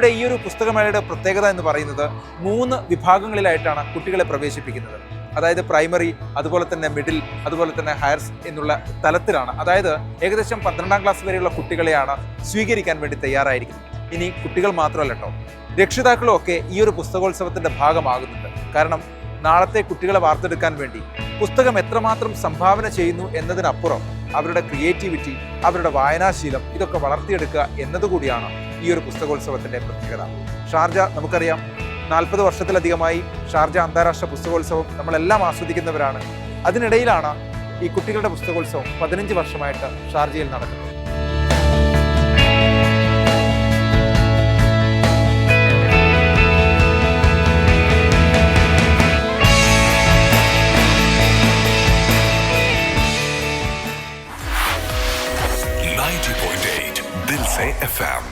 ഇവിടെ ഈ ഒരു പുസ്തകമേളയുടെ പ്രത്യേകത എന്ന് പറയുന്നത് 3 വിഭാഗങ്ങളിലായിട്ടാണ് കുട്ടികളെ പ്രവേശിപ്പിക്കുന്നത്. അതായത് പ്രൈമറി, അതുപോലെ തന്നെ മിഡിൽ, അതുപോലെ തന്നെ ഹയർ എന്നുള്ള തലത്തിലാണ്. അതായത് ഏകദേശം 12ാം ക്ലാസ് വരെയുള്ള കുട്ടികളെയാണ് സ്വീകരിക്കാൻ വേണ്ടി തയ്യാറായിരിക്കുന്നത്. ഇനി കുട്ടികൾ മാത്രമല്ല കേട്ടോ, രക്ഷിതാക്കളും ഒക്കെ ഈ ഒരു പുസ്തകോത്സവത്തിൻ്റെ ഭാഗമാകുന്നുണ്ട്. കാരണം നാളത്തെ കുട്ടികളെ വാർത്തെടുക്കാൻ വേണ്ടി പുസ്തകം എത്രമാത്രം സംഭാവന ചെയ്യുന്നു എന്നതിനപ്പുറം അവരുടെ ക്രിയേറ്റിവിറ്റി, അവരുടെ വായനാശീലം ഇതൊക്കെ വളർത്തിയെടുക്കുക എന്നതുകൂടിയാണ് ഈ ഒരു പുസ്തകോത്സവത്തിൻ്റെ പ്രത്യേകത. ഷാർജ നമുക്കറിയാം, 40 വർഷത്തിലധികമായി ഷാർജ അന്താരാഷ്ട്ര പുസ്തകോത്സവം നമ്മളെല്ലാം ആസ്വദിക്കുന്നവരാണ്. അതിനിടയിലാണ് ഈ കുട്ടികളുടെ പുസ്തകോത്സവം 15 വർഷമായിട്ട് ഷാർജയിൽ നടക്കുന്നത്. FM